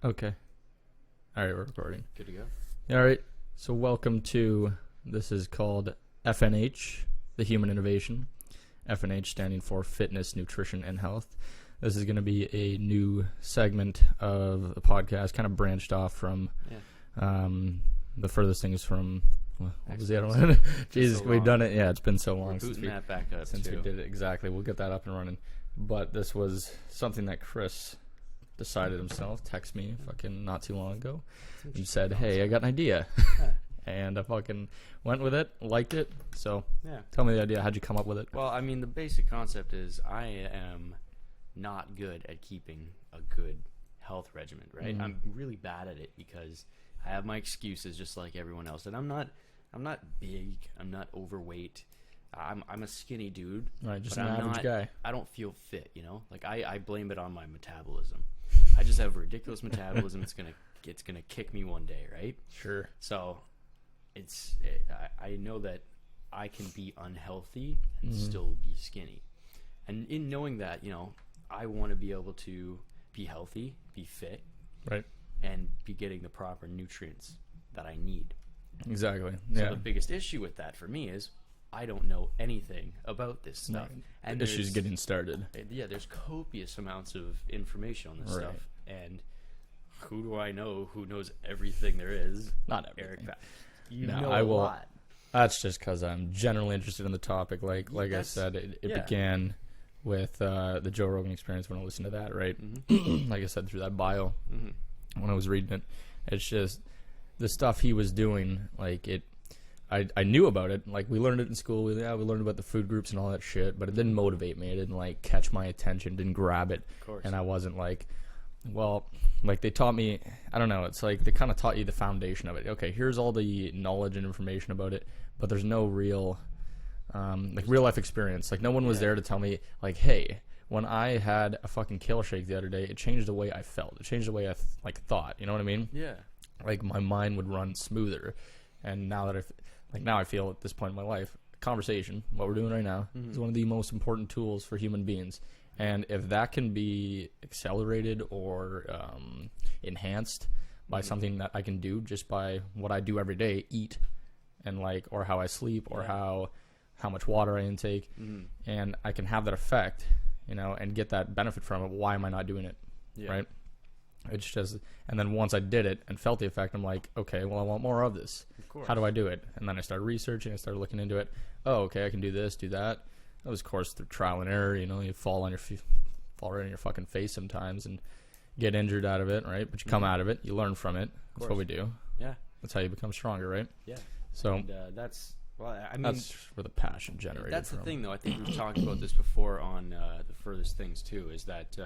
Okay. All right, we're recording. Good to go. All right. So welcome to, this is called FNH, the Human Innovation. FNH standing for Fitness, Nutrition, and Health. This is going to be a new segment of the podcast, kind of branched off from the furthest things from, what was the other one? Jesus, so we've long. done it. Yeah, it's been so long We're booting that back up since too. we did it. Exactly. We'll get that up and running. But this was something that Chris decided himself, texted me fucking not too long ago, and said, hey, I got an idea. Yeah. And I fucking went with it, liked it. So Yeah. tell me the idea. How'd you come up with it? Well, I mean, the basic concept is I am not good at keeping a good health regimen, right? Mhm. I'm really bad at it because I have my excuses just like everyone else. And I'm not big. I'm not overweight. I'm a skinny dude. Right, just but an I'm average not, guy. I don't feel fit, you know? Like I blame it on my metabolism. I just have a ridiculous metabolism. It's gonna kick me one day, right? Sure. So I know that I can be unhealthy and still be skinny. And in knowing that, you know, I want to be able to be healthy, be fit, Right. and be getting the proper nutrients that I need. Exactly. So Yeah. the biggest issue with that for me is I don't know anything about this stuff. Right. And The issue's there's- getting started. Yeah, there's copious amounts of information on this Right. stuff. And who do I know who knows everything there is? Not Eric everything. You No, know I a will- lot. That's just because I'm generally interested in the topic. Like I That's- said, it yeah. began with the Joe Rogan Experience when I listened to that, right? Mm-hmm. Like I said, through that bio Mm-hmm. when I was reading it. It's just the stuff he was doing, like it. I knew about it. Like we learned it in school. We learned about the food groups and all that shit, but it didn't motivate me. It didn't like catch my attention. Didn't grab it. Of course. And I wasn't like, well, like they taught me, I don't know, it's like they kind of taught you the foundation of it. Okay, here's all the knowledge and information about it, but there's no real, like real life experience. Like no one was there to tell me, like, hey, when I had a fucking kale shake the other day, it changed the way I felt. It changed the way I thought. You know what I mean? Yeah. Like my mind would run smoother. And now that now I feel at this point in my life, conversation, what we're doing right now, is one of the most important tools for human beings. And if that can be accelerated or enhanced by something that I can do just by what I do every day, eat, and like, or how I sleep, or how much water I intake, and I can have that effect, you know, and get that benefit from it, why am I not doing it, right? It's just, and then once I did it and felt the effect, I'm like, okay, well, I want more of this. Of course. How do I do it? And then I started researching. I started looking into it. Oh, okay, I can do this, do that. That was, of course, through trial and error. You know, you fall right on your fucking face sometimes and get injured out of it, right? But you come out of it. You learn from it. That's what we do. Yeah. That's how you become stronger, right? Yeah. So And that's, well, I mean, that's where the passion generated that's from. the thing, though. I think we've talked about this before on the furthest things, too, is that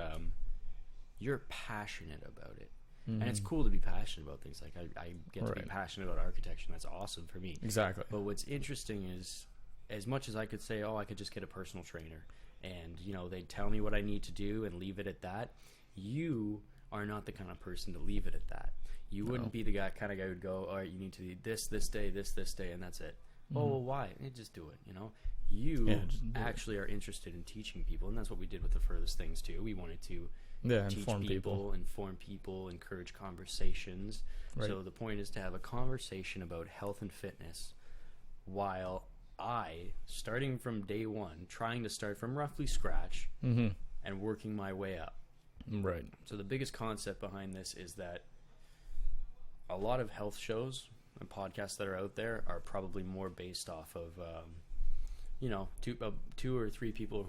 you're passionate about it. And it's cool to be passionate about things. Like, I get to be passionate about architecture, and that's awesome for me. Exactly. But what's interesting is, as much as I could say, oh, I could just get a personal trainer, and, you know, they'd tell me what I need to do and leave it at that, you are not the kind of person to leave it at that. You wouldn't be the kind of guy who'd go, all right, you need to do this day, this day, and that's it. Oh, well, why? Just do it, you know? You actually are interested in teaching people, and that's what we did with the furthest things, too. We wanted to teach inform people, encourage conversations. Right. So the point is to have a conversation about health and fitness while I, starting from day one, trying to start from roughly scratch and working my way up. Right. So the biggest concept behind this is that a lot of health shows and podcasts that are out there are probably more based off of, you know, two or three people,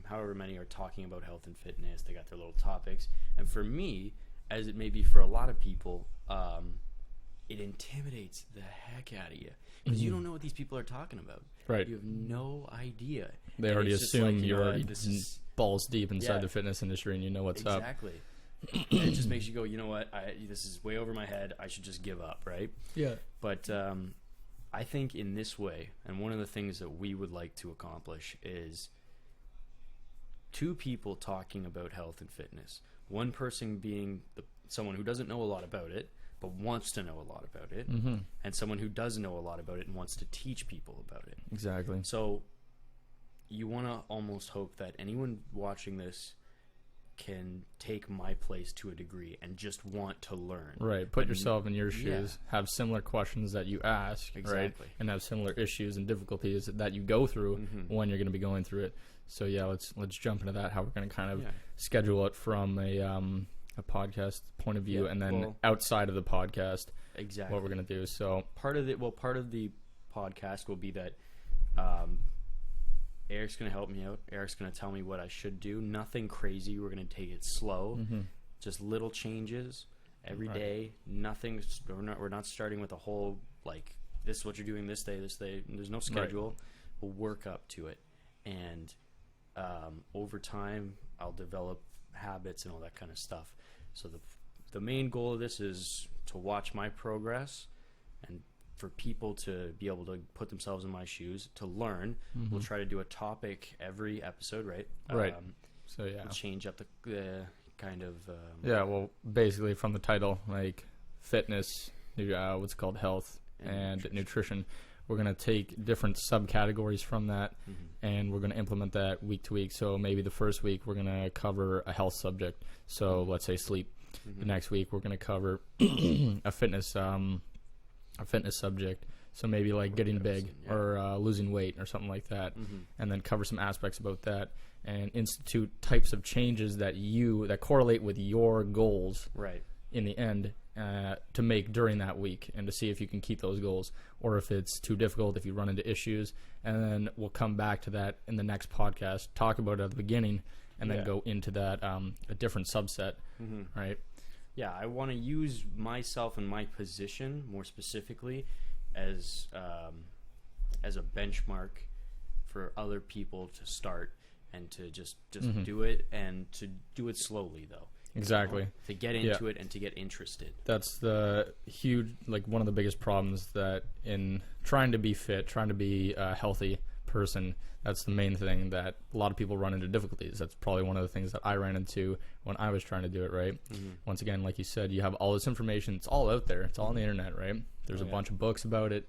however many are talking about health and fitness. They got their little topics. And for me, as it may be for a lot of people, it intimidates the heck out of you because you don't know what these people are talking about. Right. You have no idea. They And already it's just assume like, you know you're what, already this is balls deep inside the fitness industry and you know what's up. exactly. And it just makes you go, you know what? This is way over my head. I should just give up, right? Yeah. But I think in this way, and one of the things that we would like to accomplish is two people talking about health and fitness. One person being someone who doesn't know a lot about it, but wants to know a lot about it, and someone who does know a lot about it and wants to teach people about it. Exactly. So you want to almost hope that anyone watching this can take my place to a degree and just want to learn. Right. Put yourself in your shoes. Have similar questions that you ask, right? And have similar issues and difficulties that you go through when you're going to be going through it. So yeah, let's jump into that. How we're going to kind of schedule it from a podcast point of view, and then outside of the podcast, what we're going to do. So part of the podcast will be that Eric's going to help me out. Eric's going to tell me what I should do. Nothing crazy. We're going to take it slow. Just little changes every day. Nothing. We're not starting with a whole, like, this is what you're doing this day. There's no schedule. Right. We'll work up to it. And over time, I'll develop habits and all that kind of stuff. So the main goal of this is to watch my progress and for people to be able to put themselves in my shoes, to learn. We'll try to do a topic every episode, right? Right. So yeah, we'll change up the kind of well, basically from the title, like fitness, what's called health and nutrition. We're going to take different subcategories from that, and we're going to implement that week to week. So maybe the first week we're going to cover a health subject. So let's say sleep. The next week we're going to cover a fitness subject. So maybe like getting big or losing weight or something like that, and then cover some aspects about that and institute types of changes that correlate with your goals. Right. In the end, to make during that week, and to see if you can keep those goals, or if it's too difficult, if you run into issues. And then we'll come back to that in the next podcast, talk about it at the beginning, and then go into that a different subset, right? Yeah, I want to use myself and my position more specifically as a benchmark for other people to start, and to just do it, and to do it slowly though. Exactly. To get into it and to get interested. That's the huge, like, one of the biggest problems that in trying to be fit, trying to be a healthy person, that's the main thing that a lot of people run into difficulties. That's probably one of the things that I ran into when I was trying to do it, right? Once again, like you said, you have all this information. It's all out there. It's all on the internet, right? There's a bunch of books about it.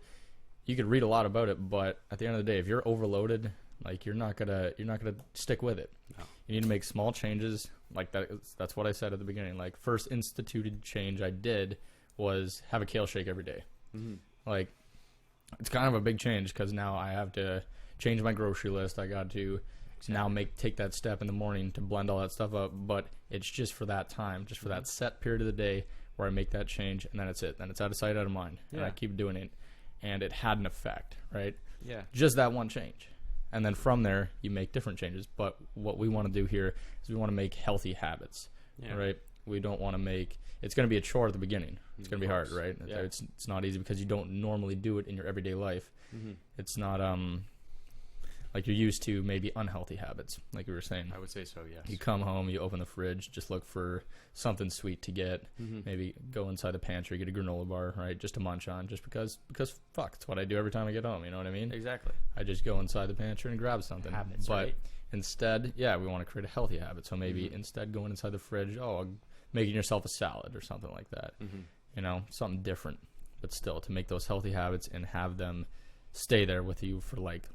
You could read a lot about it, but at the end of the day, if you're overloaded, like, you're not gonna stick with it. No. You need to make small changes. Like that's what I said at the beginning. Like, first instituted change I did was have a kale shake every day. Like, it's kind of a big change because now I have to change my grocery list. I got to now take that step in the morning to blend all that stuff up. But it's just for that time, just for that set period of the day where I make that change, and then it's it. Then it's out of sight, out of mind, and I keep doing it. And it had an effect, right? Yeah. Just that one change. And then from there, you make different changes. But what we want to do here is we want to make healthy habits, right? We don't want to make – it's going to be a chore at the beginning. It's going to be hard, right? Yeah. It's not easy because you don't normally do it in your everyday life. It's not like you're used to maybe unhealthy habits, like we were saying. I would say so, yes. You come home, you open the fridge, just look for something sweet to get. Maybe go inside the pantry, get a granola bar, right, just to munch on, just because fuck, it's what I do every time I get home, you know what I mean? Exactly. I just go inside the pantry and grab something. Habits, but right? instead, we want to create a healthy habit. So maybe instead going inside the fridge, making yourself a salad or something like that. You know, something different, but still to make those healthy habits and have them stay there with you for life,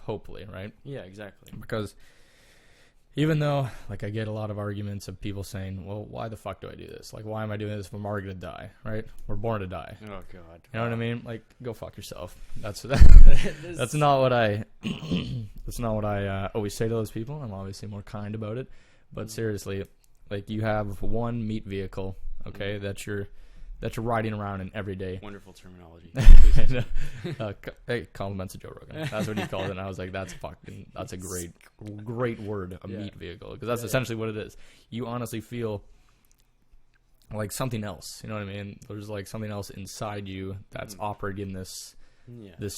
hopefully, right? Yeah, exactly. Because even though, like, I get a lot of arguments of people saying, well, why the fuck do I do this? Like, why am I doing this if I'm already going to die, right? We're born to die. Oh, God. You know what I mean? Like, go fuck yourself. That's not what I always say to those people. I'm obviously more kind about it. But seriously, like, you have one meat vehicle, okay, that you're riding around in every day. Wonderful terminology. Hey, compliments to Joe Rogan. That's what he called it. And I was like, that's a great word, meat vehicle. Because that's essentially what it is. You honestly feel like something else. You know what I mean? There's like something else inside you that's operating this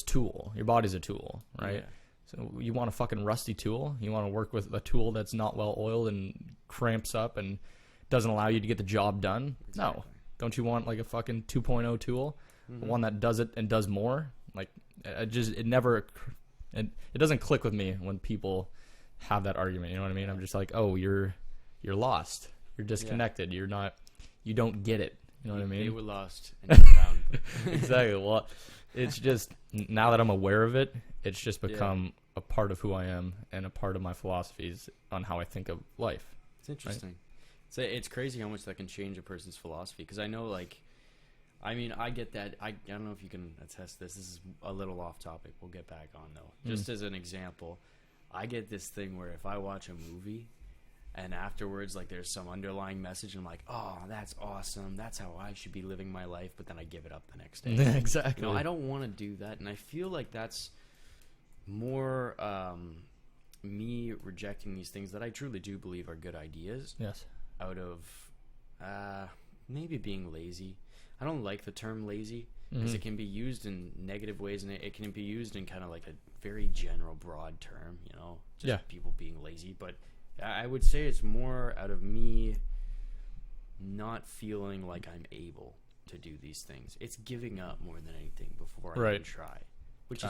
tool. Your body's a tool, right? Yeah. So you want a fucking rusty tool? You want to work with a tool that's not well oiled and cramps up and doesn't allow you to get the job done? Exactly. No. Don't you want like a fucking 2.0 tool, one that does it and does more? Like, it doesn't click with me when people have that argument. You know what I mean? I'm just like, oh, you're lost. You're disconnected. You don't get it. You know what I mean? They were lost and you found them. Exactly. Well, it's just now that I'm aware of it, it's just become a part of who I am and a part of my philosophies on how I think of life. It's interesting. Right? It's crazy how much that can change a person's philosophy. Because I know, like, I mean, I get that. I don't know if you can attest this. This is a little off topic. We'll get back on, though. Just as an example, I get this thing where if I watch a movie and afterwards, like, there's some underlying message, and I'm like, oh, that's awesome. That's how I should be living my life. But then I give it up the next day. Exactly. You know, I don't want to do that. And I feel like that's more me rejecting these things that I truly do believe are good ideas. Yes. Out of maybe being lazy. I don't like the term lazy because it can be used in negative ways, and it can be used in kind of like a very general, broad term, you know, just people being lazy. But I would say it's more out of me not feeling like I'm able to do these things. It's giving up more than anything before I can try, which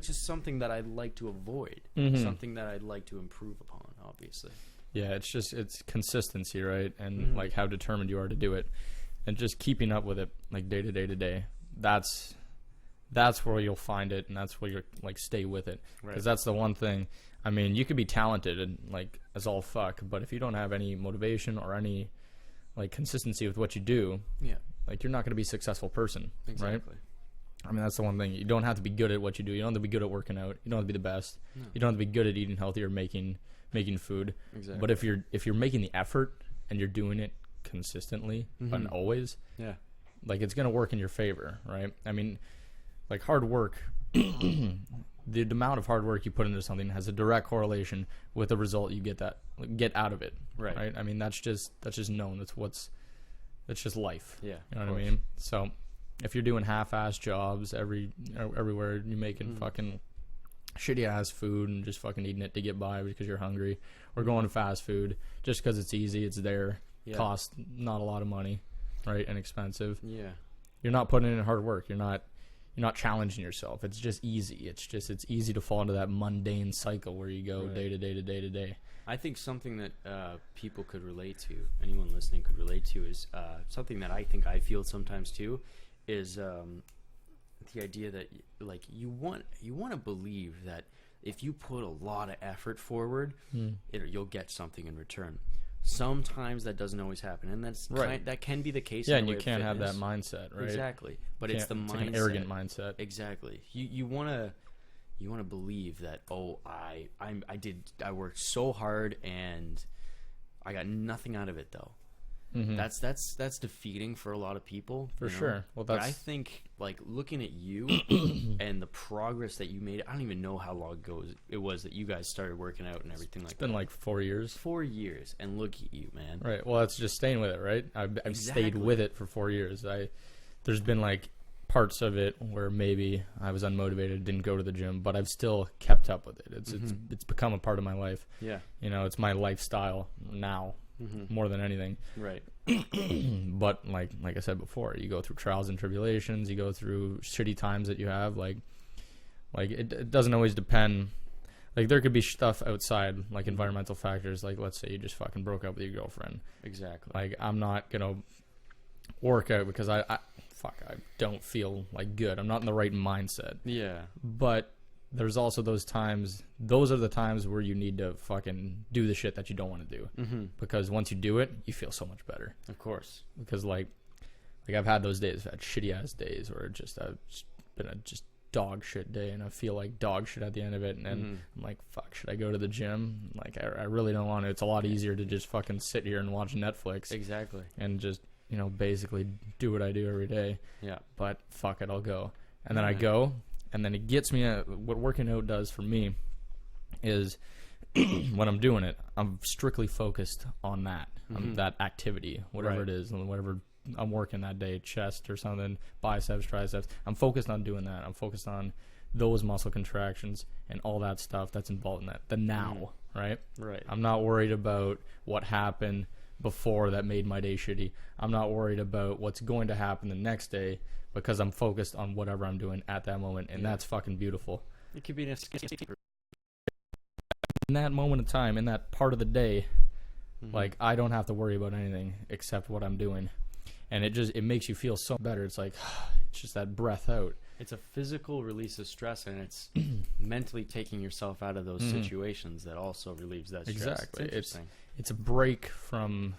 is something that I'd like to avoid, something that I'd like to improve upon, obviously. Yeah, it's consistency, right? And like how determined you are to do it, and just keeping up with it, like day to day to day. That's where you'll find it, and that's where you're like stay with it, because that's the one thing. I mean, you could be talented and like as all fuck, but if you don't have any motivation or any like consistency with what you do, like you're not going to be a successful person, right? I mean, that's the one thing. You don't have to be good at what you do. You don't have to be good at working out. You don't have to be the best. No. You don't have to be good at eating healthy or making food. Exactly. But if you're making the effort and you're doing it consistently and always, like it's gonna work in your favor, right? I mean, like hard work, the amount of hard work you put into something has a direct correlation with the result you get out of it, right? I mean, that's just known. That's just life. Yeah, you know what I mean? So if you're doing half-ass jobs everywhere, you're making fucking shitty ass food and just fucking eating it to get by because you're hungry, or going to fast food just because it's easy, it's there, costs not a lot of money, right? Inexpensive. Yeah, you're not putting in hard work. You're not challenging yourself. It's just easy. It's easy to fall into that mundane cycle where you go day to day to day to day. I think something that people could relate to, anyone listening could relate to, is something that I think I feel sometimes too, is the idea that like you want to believe that if you put a lot of effort forward, you'll get something in return. Sometimes that doesn't always happen, and that can be the case. Yeah, and you can't have that mindset, right? Exactly, but it's the mindset, like an arrogant mindset. Exactly. You want to believe that I worked so hard and I got nothing out of it though. That's defeating for a lot of people, for sure. Well, but I think like looking at you and the progress that you made. I don't even know how long ago it was that you guys started working out and everything like that. It's been like 4 years. 4 years, and look at you, man. Right. Well, that's just staying with it, right? I've stayed with it for 4 years. There's been like parts of it where maybe I was unmotivated, didn't go to the gym, but I've still kept up with it. It's become a part of my life. Yeah. You know, it's my lifestyle now. More than anything, right? But like I said before, you go through trials and tribulations, you go through shitty times that you have, like it doesn't always depend. Like there could be stuff outside, like environmental factors, like let's say you just fucking broke up with your girlfriend. Exactly. Like I'm not gonna work out because I don't feel like good. I'm not in the right mindset. Yeah. But there's also those times. Those are the times where you need to fucking do the shit that you don't want to do, because once you do it, you feel so much better. Of course. Because like I've had those days, I've had shitty ass days where I've been a just dog shit day, and I feel like dog shit at the end of it, and then I'm like, fuck, should I go to the gym? Like I really don't want to. It's a lot easier to just fucking sit here and watch Netflix. Exactly. And just basically do what I do every day. Yeah. But fuck it, I'll go. And then I go. And then it gets me what working out does for me is when I'm doing it, I'm strictly focused on that, on that activity, whatever it is, and whatever I'm working that day, chest or something, biceps, triceps. I'm focused on doing that. I'm focused on those muscle contractions and all that stuff that's involved in that. The now, right? Right. I'm not worried about what happened before that made my day shitty. I'm not worried about what's going to happen the next day, because I'm focused on whatever I'm doing at that moment, and that's fucking beautiful. It could be in that moment of time, in that part of the day, like I don't have to worry about anything except what I'm doing, and it makes you feel so better. It's like it's just that breath out. It's a physical release of stress, and it's mentally taking yourself out of those situations that also relieves that stress. Exactly. it's a break from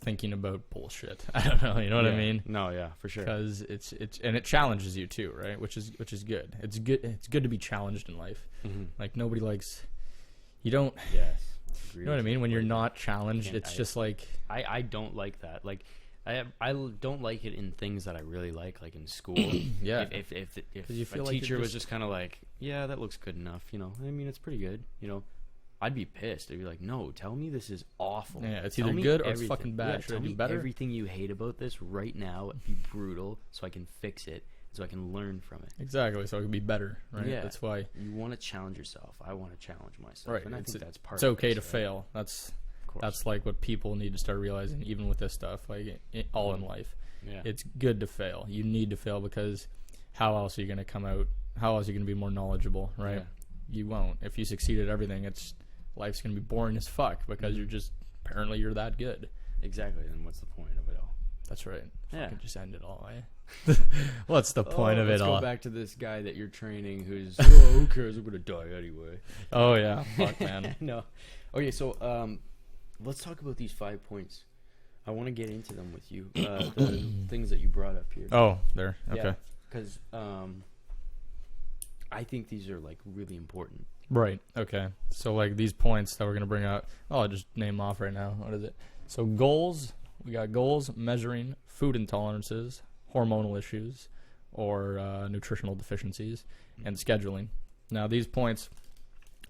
thinking about bullshit. I don't know, you know what I mean? No, yeah, for sure. Because it's and it challenges you too, right? Which is good. It's good to be challenged in life. Mm-hmm. Like nobody likes. You don't. Yes. You know what I mean? When you're not challenged, it's just like I don't like that. Like I don't like it in things that I really like in school. Yeah. If you feel a like teacher you're was just kind of like, yeah, that looks good enough. You know, I mean, it's pretty good. You know, I'd be pissed. I'd be like, no, tell me this is awful. Yeah, it's Tell either me good or it's everything. fucking bad. Yeah, Should tell I do me better? everything you hate about this right now. Be brutal, so I can fix it, so I can learn from it. Exactly, so it can be better, right? Yeah. That's why You want to challenge yourself. I want to challenge myself. Right. And I think that's part it's of okay this, to right? fail. That's Of course. That's like what people need to start realizing, even with this stuff, like all in life. Yeah. It's good to fail. You need to fail because how else are you going to come out? How else are you going to be more knowledgeable, right? Yeah. You won't. If you succeed at everything, life's going to be boring as fuck because apparently you're that good. Exactly. Then what's the point of it all? That's right. Yeah. Fucking just end it all, eh? What's the point of it all? Let's go back to this guy that you're training who's, who cares? I'm going to die anyway. Oh, yeah. Fuck, man. No. Okay, so let's talk about these 5 points. I want to get into them with you. The things that you brought up here. Oh, there. Okay. Because I think these are, like, really important. Right. Okay. So, like, these points that we're going to bring out, I'll just name off right now. What is it? So, goals. We got goals, measuring, food intolerances, hormonal issues, or nutritional deficiencies, and scheduling. Now, these points,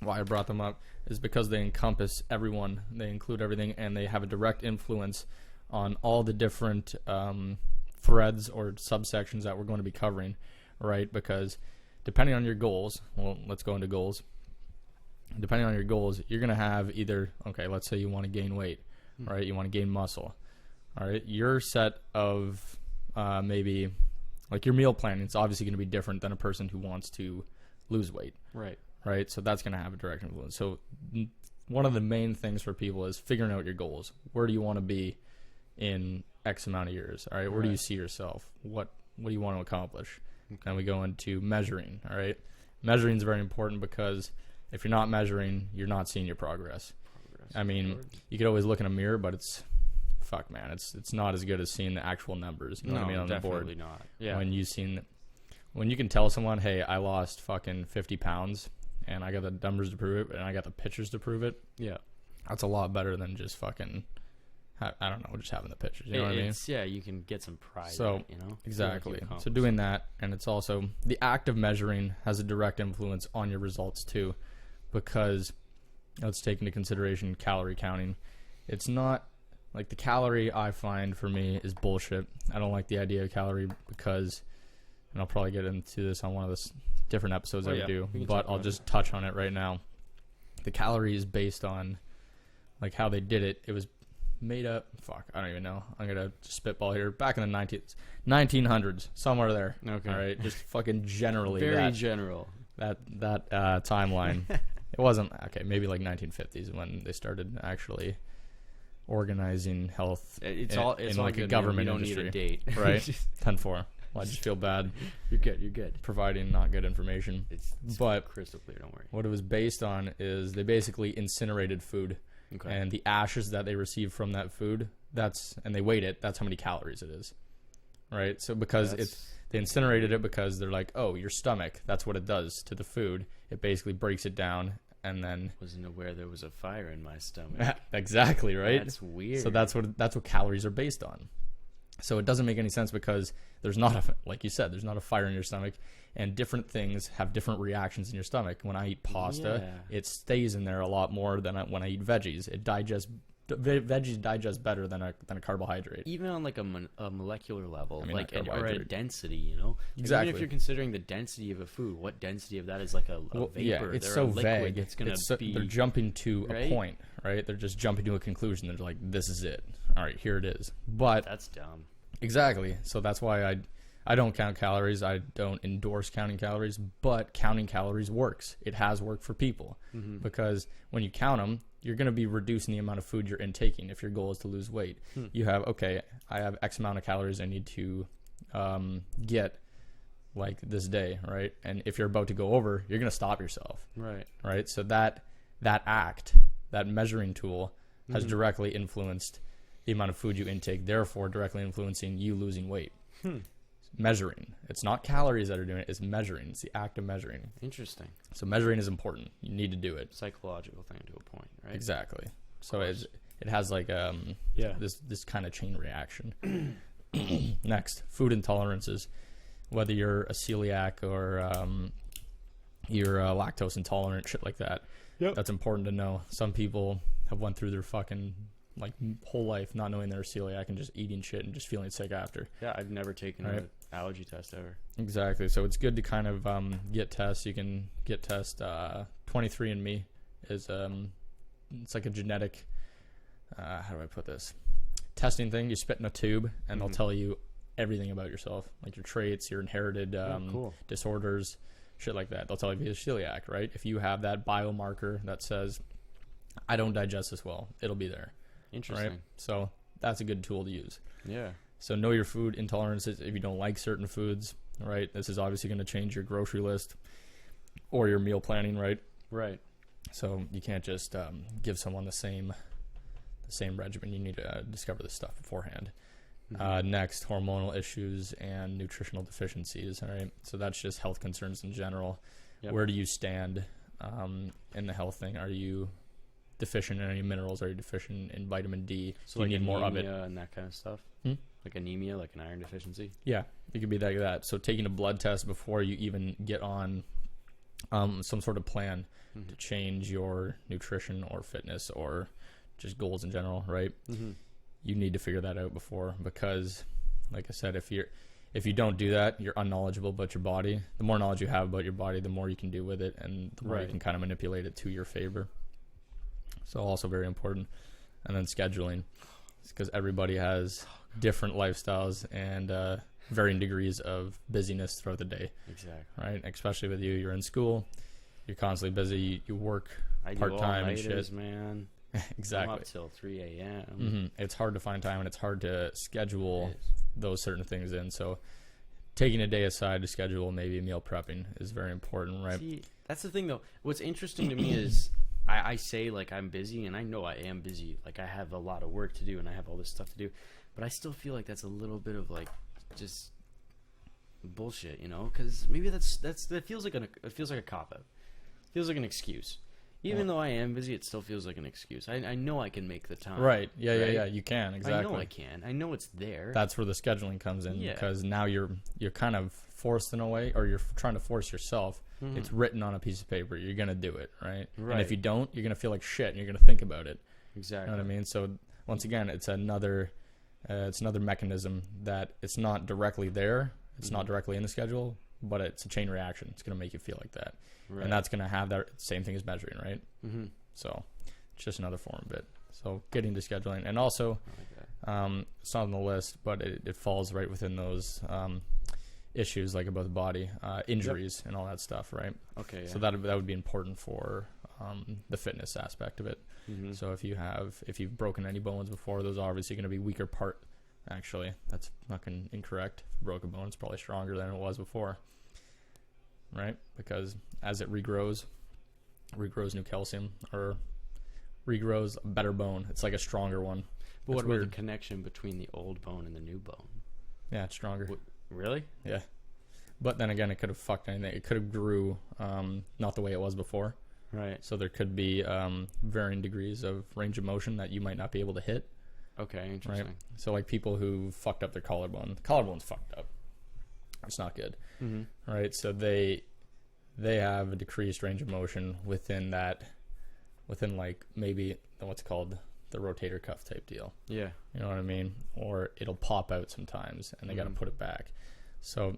why I brought them up, is because they encompass everyone. They include everything, and they have a direct influence on all the different threads or subsections that we're going to be covering, right? Because depending on your goals, well, let's go into goals. Depending on your goals, you're going to have either, okay, let's say you want to gain weight, right? You want to gain muscle, all right? Your set of maybe, like your meal planning, it's obviously going to be different than a person who wants to lose weight. Right? So that's going to have a direct influence. So one of the main things for people is figuring out your goals. Where do you want to be in X amount of years? All right. Where do you see yourself? What do you want to accomplish? Okay. Then we go into measuring. All right. Measuring is very important because if you're not measuring, you're not seeing your progress. I mean, you could always look in a mirror, but it's not as good as seeing the actual numbers. You know what I mean? On the board. Definitely not. Yeah. When you can tell someone, hey, I lost fucking 50 pounds and I got the numbers to prove it and I got the pictures to prove it. Yeah. That's a lot better than just fucking, I don't know, just having the pictures. You know what I mean? Yeah, you can get some pride So, in it, you know? exactly. Like so doing that, and it's also, the act of measuring has a direct influence on your results too, because let's take into consideration calorie counting. It's not, like the calorie I find for me is bullshit. I don't like the idea of calorie because, and I'll probably get into this on one of the different episodes I would do, but I'll just touch on it right now. The calorie is based on, like, how they did it. It was made up, I don't even know. I'm going to spitball here. Back in the 1900s, somewhere there. Okay. All right, just fucking generally. Very general. That timeline. It wasn't, okay, maybe like 1950s when they started actually organizing health It's in all like good, a government man. We don't industry. need a date. Right? 10-4. Well, I just feel bad You're good. providing not good information. It's But crystal clear, don't worry. what it was based on is they basically incinerated food. Okay. And the ashes that they received from that food, and they weighed it, that's how many calories it is. Right? So because they incinerated it because they're like, oh, your stomach, that's what it does to the food. It basically breaks it down and then Wasn't aware there was a fire in my stomach. exactly, right? That's weird. So that's what calories are based on. So it doesn't make any sense because there's not like you said, there's not a fire in your stomach, and different things have different reactions in your stomach. When I eat pasta, it stays in there a lot more than when I eat veggies. Veggies digest better than a carbohydrate. Even on like a molecular level, I mean, like not or a carbohydrate. density, you know. Exactly. Even if you're considering the density of a food, what density of that is like a vapor? Yeah, it's They're so a liquid vague. That's gonna be. They're jumping to right? a point, right? They're just jumping to a conclusion. They're like, this is it. All right, here it is. But That's dumb. exactly. So that's why I don't count calories. I don't endorse counting calories, but counting calories works. It has worked for people because when you count them, you're going to be reducing the amount of food you're intaking if your goal is to lose weight. You have, okay, I have X amount of calories I need to get like this day, right? And if you're about to go over, you're going to stop yourself. Right. Right? So that act, that measuring tool has directly influenced the amount of food you intake, therefore directly influencing you losing weight. Measuring. It's not calories that are doing it, it's measuring. It's the act of measuring. Interesting. So measuring is important. You need to do it. Psychological thing to a point, right? Exactly. So it has like this kind of chain reaction. Next, food intolerances. Whether you're a celiac or you're lactose intolerant, shit like that. Yep. That's important to know. Some people have went through their fucking like whole life not knowing they're celiac and just eating shit and just feeling sick after. Yeah, I've never taken an allergy test ever. Exactly. So it's good to kind of get tests. You can get test 23andMe is it's like a genetic how do I put this? Testing thing. You spit in a tube and they'll tell you everything about yourself, like your traits, your inherited disorders, shit like that. They'll tell you if you're celiac, right? If you have that biomarker that says, I don't digest this well, it'll be there. Interesting. Right? So that's a good tool to use. Yeah. So know your food intolerances if you don't like certain foods, right? This is obviously going to change your grocery list or your meal planning, right? Right. So you can't just give someone the same regimen. You need to discover this stuff beforehand. Next, hormonal issues and nutritional deficiencies. All right, so that's just health concerns in general. Yep. Where do you stand in the health thing? Are you deficient in any minerals? Are you deficient in vitamin D? So you need more of it and that kind of stuff. Like anemia, like an iron deficiency. Yeah, it could be like that. So taking a blood test before you even get on some sort of plan to change your nutrition or fitness or just goals in general, right? You need to figure that out before, because like I said, if you don't do that, you're unknowledgeable about your body. The more knowledge you have about your body, the more you can do with it, and the more you can kind of manipulate it to your favor. So also very important. And then scheduling, because everybody has different lifestyles and varying degrees of busyness throughout the day. Exactly. Right? Especially with you, you're in school, you're constantly busy, you work part-time and shit. Man. Exactly. I'm up till 3 a.m. It's hard to find time, and it's hard to schedule those certain things in. So taking a day aside to schedule maybe meal prepping is very important, right? See, that's the thing, though. What's interesting to me is I say, like, I'm busy, and I know I am busy. Like, I have a lot of work to do, and I have all this stuff to do. But I still feel like that's a little bit of, like, just bullshit, you know? Because maybe that feels like a cop-out. It feels like an excuse. Even though I am busy, it still feels like an excuse. I know I can make the time. Right. Yeah. You can. Exactly. I know I can. I know it's there. That's where the scheduling comes in, because now you're kind of forced in a way, or you're trying to force yourself. It's written on a piece of paper. You're going to do it, right? And if you don't, you're going to feel like shit, and you're going to think about it. Exactly. You know what I mean? So once again, it's another mechanism that it's not directly there. It's not directly in the schedule, but it's a chain reaction. It's going to make you feel like that. Right. And that's going to have that same thing as measuring, right? So it's just another form of it. So getting to scheduling. And also, it's not on the list, but it falls right within those issues, like about the body, injuries and all that stuff, right? Okay. Yeah. So that would be important for the fitness aspect of it. So if you've broken any bones before, those are obviously going to be weaker part. Actually, that's fucking incorrect. If you broke a bone, it's probably stronger than it was before. Right? Because as it regrows new calcium, or regrows a better bone. It's like a stronger one. But what about the connection between the old bone and the new bone? Yeah, it's stronger. Really? Yeah. But then again, it could have fucked anything. It could have grew not the way it was before. Right. So there could be varying degrees of range of motion that you might not be able to hit. Okay, interesting. Right? So like people who fucked up their collarbone. The collarbone's fucked up. It's not good. Right? So they have a decreased range of motion within like maybe what's called the rotator cuff type deal. Yeah. You know what I mean? Or it'll pop out sometimes and they got to put it back. So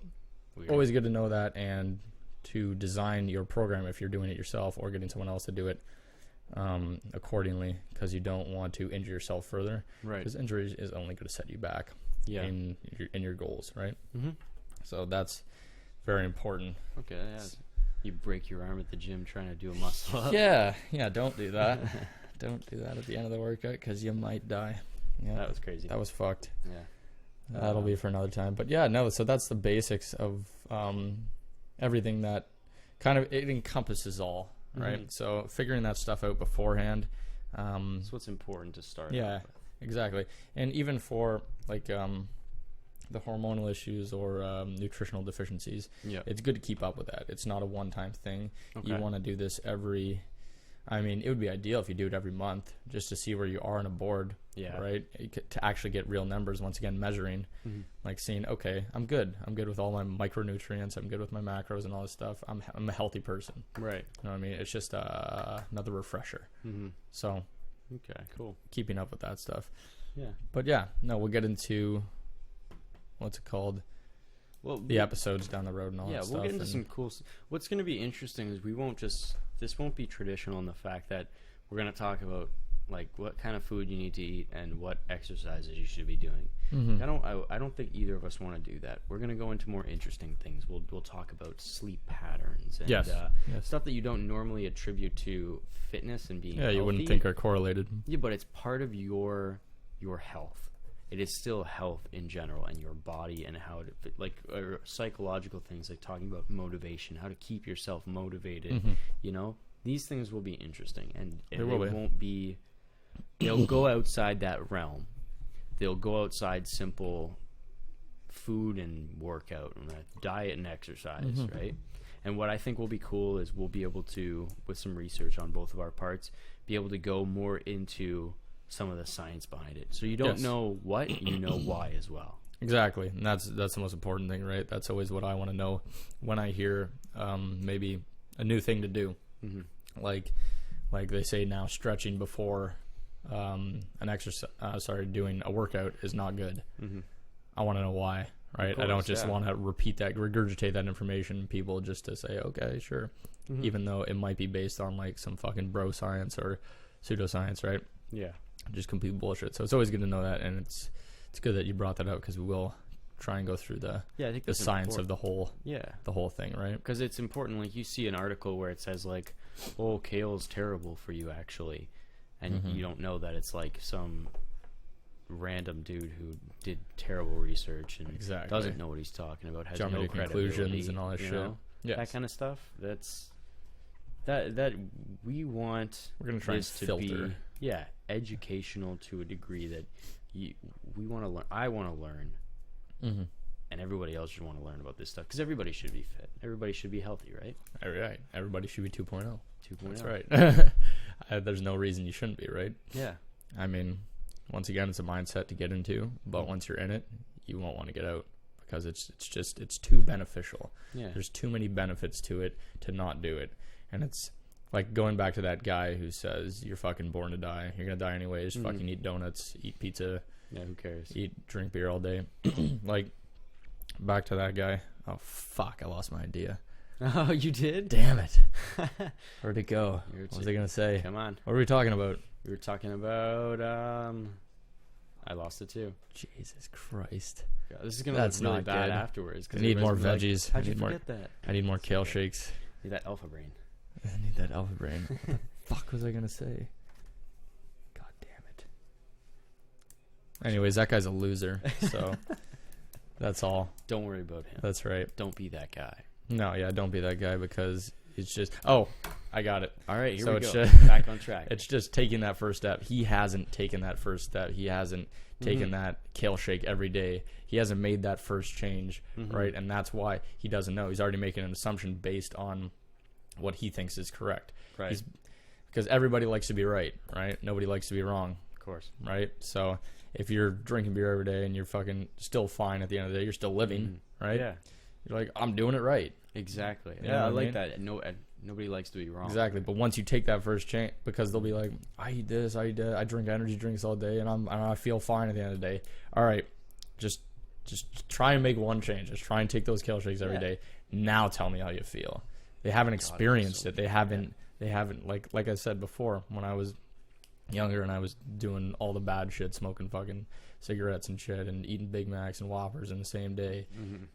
always good to know that, and to design your program, if you're doing it yourself or getting someone else to do it, accordingly, because you don't want to injure yourself further. Right. Because injury is only going to set you back in your goals, right? So that's very important. Okay, yeah. You break your arm at the gym trying to do a muscle up. Yeah, don't do that. Don't do that at the end of the workout, because you might die. Yeah, that was crazy. That was fucked. Yeah. That'll be for another time. But yeah, no, so that's the basics of everything that kind of, it encompasses all, right? So figuring that stuff out beforehand, That's what's important to start. Yeah, exactly. And even for like the hormonal issues or nutritional deficiencies, it's good to keep up with that. It's not a one-time thing. Okay. You want to do this every. I mean, it would be ideal if you do it every month just to see where you are on a board, right? To actually get real numbers, once again, measuring, like seeing, okay, I'm good. I'm good with all my micronutrients. I'm good with my macros and all this stuff. I'm a healthy person. Right. You know what I mean? It's just another refresher. So, okay, cool. Keeping up with that stuff. Yeah. But yeah, no, we'll get into, what's it called? Well, the episodes down the road and all that stuff. Yeah, we'll get into some cool stuff. What's going to be interesting is this won't be traditional in the fact that we're going to talk about like what kind of food you need to eat and what exercises you should be doing. I don't think either of us want to do that. We're going to go into more interesting things. We'll talk about sleep patterns and stuff that you don't normally attribute to fitness and being healthy. You wouldn't think are correlated. Yeah, but it's part of your health. It is still health in general and your body and how to fit, like psychological things like talking about motivation, how to keep yourself motivated. You know, these things will be interesting and they won't be. They'll go outside that realm. They'll go outside simple food and workout and diet and exercise, right? And what I think will be cool is we'll be able to, with some research on both of our parts, be able to go more into some of the science behind it. So you don't know what, you know why as well. Exactly. And that's the most important thing, right? That's always what I want to know when I hear maybe a new thing to do. Like they say now, stretching before an exercise, doing a workout is not good. I want to know why, right? Course, I don't just want to regurgitate that information people just to say, okay, sure. Even though it might be based on like some fucking bro science or pseudoscience, right? Yeah. Just complete bullshit. So it's always good to know that, and it's good that you brought that up because we will try and go through the science of the whole thing, right? Because it's important. Like you see an article where it says like, "Oh, kale's terrible for you," actually, and you don't know that it's like some random dude who did terrible research and doesn't know what he's talking about, has no conclusions and all that shit. That kind of stuff. That we want. We're gonna try this and filter. To be, educational to a degree that we want to learn. I want to learn, and everybody else should want to learn about this stuff because everybody should be fit. Everybody should be healthy, right? Right. Everybody should be 2.0. 2.0. That's right. There's no reason you shouldn't be, right? Yeah. I mean, once again, it's a mindset to get into, but once you're in it, you won't want to get out because it's too beneficial. Yeah. There's too many benefits to it to not do it. And it's like going back to that guy who says you're fucking born to die. You're going to die anyways. Fucking eat donuts, eat pizza. Yeah, who cares? Drink beer all day. Like, back to that guy. Oh, fuck. I lost my idea. Oh, you did? Damn it. Where'd it go? What was I going to say? Come on. What were we talking about? We were talking about, I lost it too. Jesus Christ. God, this is going to look really bad afterwards. I need more veggies. How'd you forget that? I need more kale shakes. Need that alpha brain. I need that alpha brain. What the fuck was I going to say? God damn it. Anyways, that guy's a loser. So that's all. Don't worry about him. That's right. Don't be that guy. No, don't be that guy because it's just... Oh, I got it. All right, here we go. Just, back on track. It's just taking that first step. He hasn't taken that first step. He hasn't taken that kale shake every day. He hasn't made that first change, right? And that's why he doesn't know. He's already making an assumption based on what he thinks is correct. Right. Because everybody likes to be right? Nobody likes to be wrong. Of course. Right? So if you're drinking beer every day and you're fucking still fine at the end of the day, you're still living, right? Yeah. You're like, I'm doing it right. Exactly. You know I like that. Nobody likes to be wrong. Exactly. But once you take that first change, because they'll be like, I eat this, I eat that, I drink energy drinks all day, and I feel fine at the end of the day. All right, just try and make one change. Just try and take those kale shakes every day. Now tell me how you feel. They haven't experienced it. They haven't. Like I said before, when I was younger and I was doing all the bad shit, smoking fucking cigarettes and shit, and eating Big Macs and Whoppers in the same day,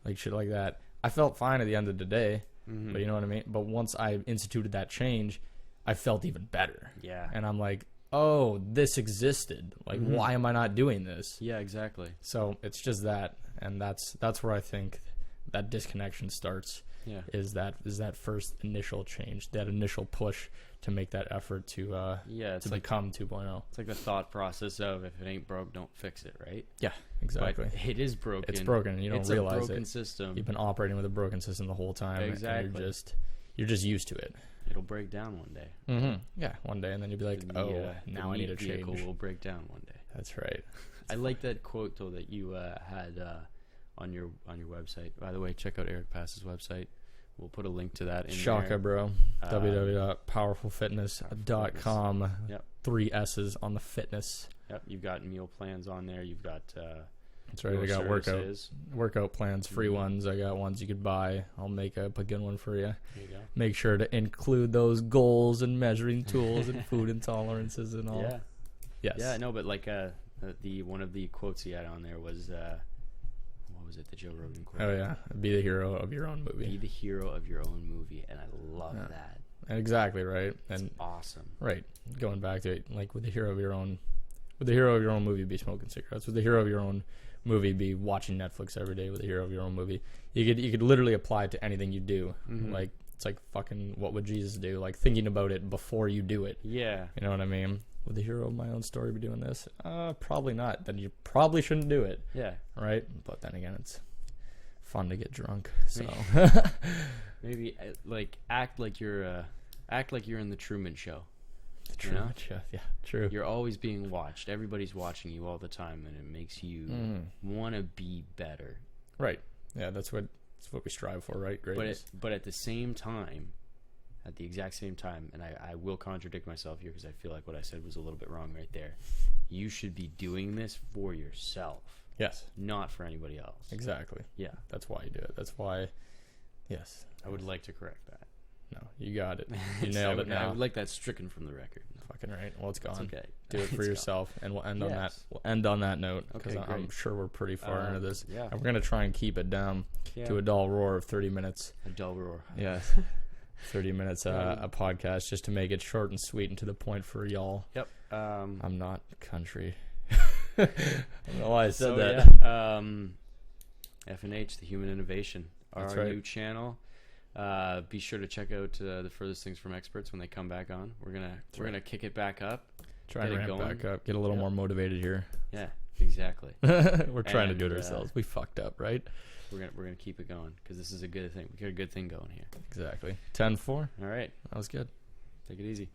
like shit like that. I felt fine at the end of the day, but you know what I mean? But once I instituted that change, I felt even better. Yeah. And I'm like, oh, this existed. Like, why am I not doing this? Yeah, exactly. So it's just that, and that's where I think that disconnection starts. Yeah. is that first initial change, that initial push to make that effort to it's to like become 2.0. it's like the thought process of, if it ain't broke, don't fix it, right? Yeah, exactly. But it is broken. It's broken, and you don't it's realize a broken it. system. You've been operating with a broken system the whole time. Exactly. And you're just used to it. It'll break down one day. Mm-hmm. Yeah, one day, and then you'll be like, now I need to change. Vehicle will break down one day. That's right. I like that quote though that you had on your website. By the way, check out Eric Pass's website. We'll put a link to that in Shaka, there. bro. www.powerfulfitness.com. Yep. 3 S's on the fitness. Yep. You've got meal plans on there. You've got That's right. I got workout plans, free ones. I got ones you could buy. I'll make up a good one for you. There you go. Make sure to include those goals and measuring tools and food intolerances and all. Yeah. Yes. Yeah. No, but like the one of the quotes he had on there was what was it? The Joe Rogan quote. Oh yeah. Be the hero of your own movie. Be the hero of your own movie, and I love that. Exactly right. And it's awesome. Right. Going back to it, like with the hero of your own movie, be smoking cigarettes. With the hero of your own movie, be watching Netflix every day. With the hero of your own movie, you could literally apply it to anything you do. Mm-hmm. Like it's like fucking what would Jesus do? Like thinking about it before you do it. Yeah. You know what I mean? Would the hero of my own story be doing this? Probably not. Then you probably shouldn't do it. Yeah. Right? But then again, it's fun to get drunk. So maybe like act like you're in the Truman Show. The Truman Show. Yeah, true. You're always being watched. Everybody's watching you all the time, and it makes you want to be better. Right. Yeah, that's what we strive for, right? Greatness. But at the same time, at the exact same time, and I will contradict myself here because I feel like what I said was a little bit wrong right there. You should be doing this for yourself. Yes. Not for anybody else. Exactly. Yeah. That's why you do it. That's why. Yes. I would like to correct that. No, you got it. You nailed it now. I would like that stricken from the record. Fucking right. Well, it's gone. It's okay. Do it for yourself, and we'll end on that. We'll end on that note because I'm sure we're pretty far into this. Yeah. And we're gonna try and keep it down to a dull roar of 30 minutes. A dull roar. Yes. 30 minutes a podcast just to make it short and sweet and to the point for y'all. Yep. I'm not country. I don't know why I said that. Yeah. FNH, the Human Innovation, That's our right. new channel. Be sure to check out the Furthest Things from Experts when they come back on. We're gonna kick it back up. Try and ramp back up. Get a little more motivated here. Yeah, exactly. We're trying to do it ourselves. We fucked up, right? We're gonna keep it going because this is a good thing. We got a good thing going here. Exactly. 10-4. All right, That was good. take it easy.